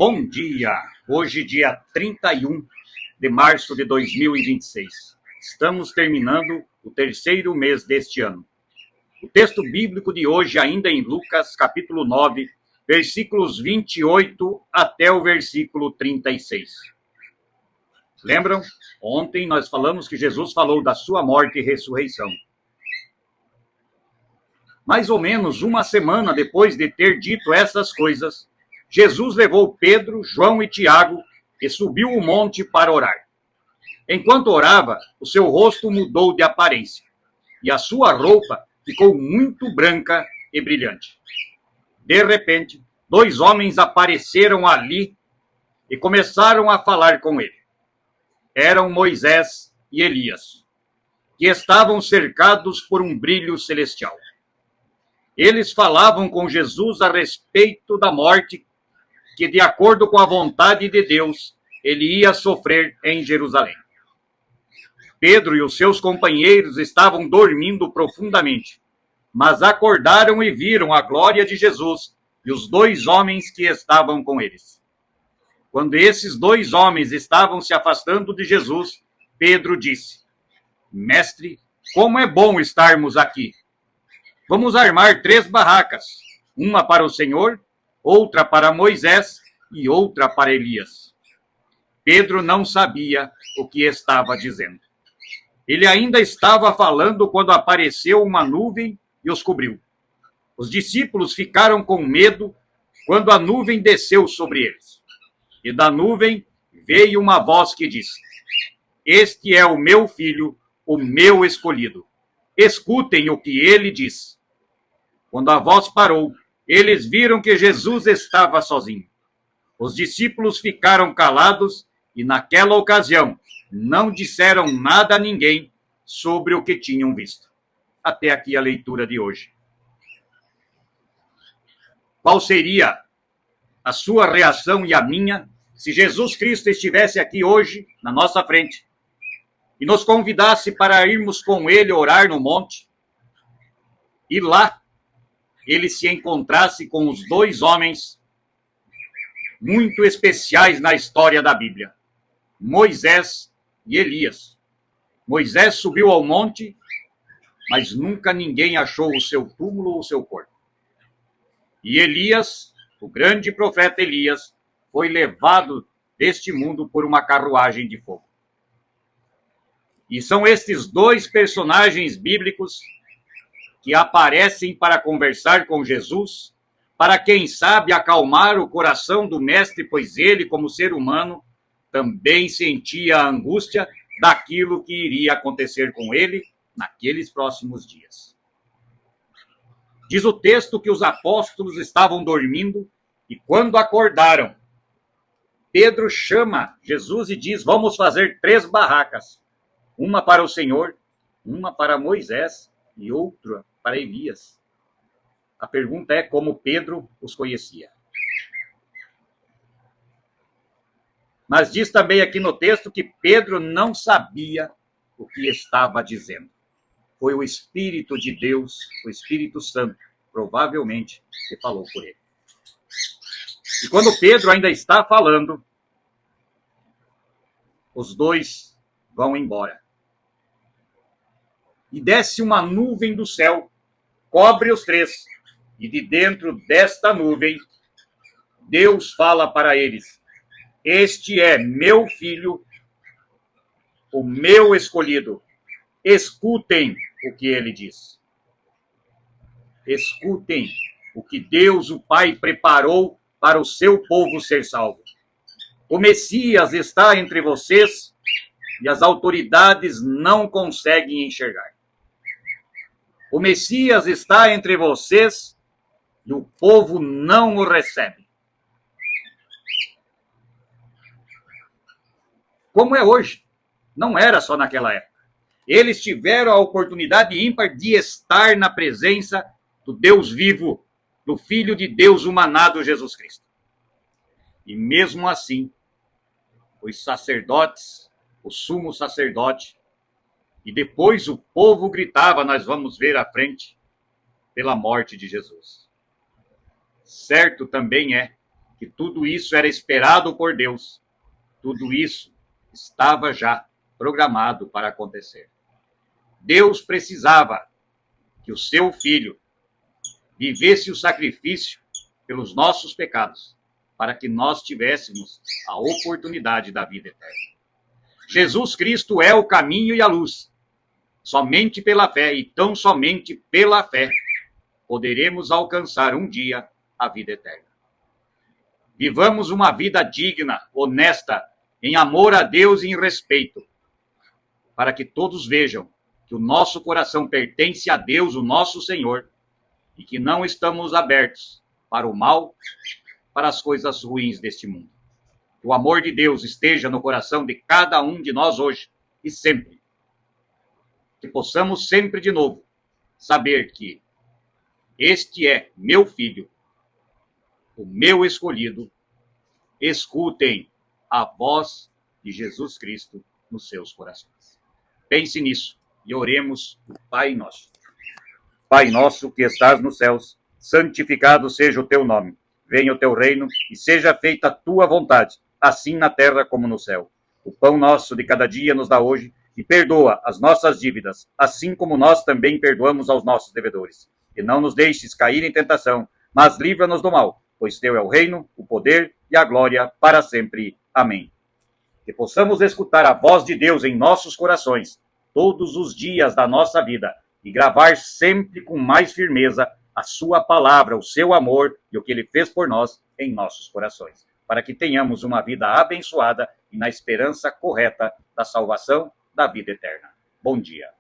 Bom dia! Hoje, dia 31 de março de 2026. Estamos terminando o terceiro mês deste ano. O texto bíblico de hoje, ainda em Lucas, capítulo 9, versículos 28 até o versículo 36. Lembram? Ontem nós falamos que Jesus falou da sua morte e ressurreição. Mais ou menos uma semana depois de ter dito essas coisas, Jesus levou Pedro, João e Tiago e subiu o monte para orar. Enquanto orava, o seu rosto mudou de aparência e a sua roupa ficou muito branca e brilhante. De repente, dois homens apareceram ali e começaram a falar com ele. Eram Moisés e Elias, que estavam cercados por um brilho celestial. Eles falavam com Jesus a respeito da morte que, de acordo com a vontade de Deus, ele ia sofrer em Jerusalém. Pedro e os seus companheiros estavam dormindo profundamente, mas acordaram e viram a glória de Jesus e os dois homens que estavam com eles. Quando esses dois homens estavam se afastando de Jesus, Pedro disse: Mestre, como é bom estarmos aqui. Vamos armar 3 barracas, uma para o Senhor, outra para Moisés e outra para Elias. Pedro não sabia o que estava dizendo. Ele ainda estava falando quando apareceu uma nuvem e os cobriu. Os discípulos ficaram com medo quando a nuvem desceu sobre eles. E da nuvem veio uma voz que disse: Este é o meu filho, o meu escolhido. Escutem o que ele diz. Quando a voz parou, eles viram que Jesus estava sozinho. Os discípulos ficaram calados e, naquela ocasião, não disseram nada a ninguém sobre o que tinham visto. Até aqui a leitura de hoje. Qual seria a sua reação e a minha se Jesus Cristo estivesse aqui hoje, na nossa frente, e nos convidasse para irmos com ele orar no monte, e lá ele se encontrasse com os dois homens muito especiais na história da Bíblia, Moisés e Elias. Moisés subiu ao monte, mas nunca ninguém achou o seu túmulo ou o seu corpo. E Elias, o grande profeta Elias, foi levado deste mundo por uma carruagem de fogo. E são estes dois personagens bíblicos que aparecem para conversar com Jesus, para, quem sabe, acalmar o coração do mestre, pois ele, como ser humano, também sentia a angústia daquilo que iria acontecer com ele naqueles próximos dias. Diz o texto que os apóstolos estavam dormindo e, quando acordaram, Pedro chama Jesus e diz: Vamos fazer 3 barracas, uma para o Senhor, uma para Moisés e outra para Elias. A pergunta é como Pedro os conhecia. Mas diz também aqui no texto que Pedro não sabia o que estava dizendo. Foi o Espírito de Deus, o Espírito Santo, provavelmente, que falou por ele. E quando Pedro ainda está falando, os dois vão embora. E desce uma nuvem do céu, cobre os 3, e de dentro desta nuvem, Deus fala para eles: Este é meu filho, o meu escolhido. Escutem o que ele diz. Escutem o que Deus, o Pai, preparou para o seu povo ser salvo. O Messias está entre vocês e as autoridades não conseguem enxergar. O Messias está entre vocês e o povo não o recebe. Como é hoje, não era só naquela época. Eles tiveram a oportunidade ímpar de estar na presença do Deus vivo, do Filho de Deus humanado Jesus Cristo. E mesmo assim, os sacerdotes, o sumo sacerdote, e depois o povo gritava, nós vamos ver à frente, pela morte de Jesus. Certo também é que tudo isso era esperado por Deus, tudo isso estava já programado para acontecer. Deus precisava que o seu Filho vivesse o sacrifício pelos nossos pecados, para que nós tivéssemos a oportunidade da vida eterna. Jesus Cristo é o caminho e a luz. Somente pela fé, e tão somente pela fé, poderemos alcançar um dia a vida eterna. Vivamos uma vida digna, honesta, em amor a Deus e em respeito, para que todos vejam que o nosso coração pertence a Deus, o nosso Senhor, e que não estamos abertos para o mal, para as coisas ruins deste mundo. Que o amor de Deus esteja no coração de cada um de nós hoje e sempre. Que possamos sempre de novo saber que este é meu filho, o meu escolhido. Escutem a voz de Jesus Cristo nos seus corações. Pense nisso e oremos o Pai Nosso. Pai nosso que estás nos céus, santificado seja o teu nome. Venha o teu reino e seja feita a tua vontade, assim na terra como no céu. O pão nosso de cada dia nos dá hoje e perdoa as nossas dívidas, assim como nós também perdoamos aos nossos devedores. E não nos deixes cair em tentação, mas livra-nos do mal, pois teu é o reino, o poder e a glória para sempre. Amém. Que possamos escutar a voz de Deus em nossos corações, todos os dias da nossa vida, e gravar sempre com mais firmeza a sua palavra, o seu amor e o que ele fez por nós em nossos corações, para que tenhamos uma vida abençoada e na esperança correta da salvação da vida eterna. Bom dia.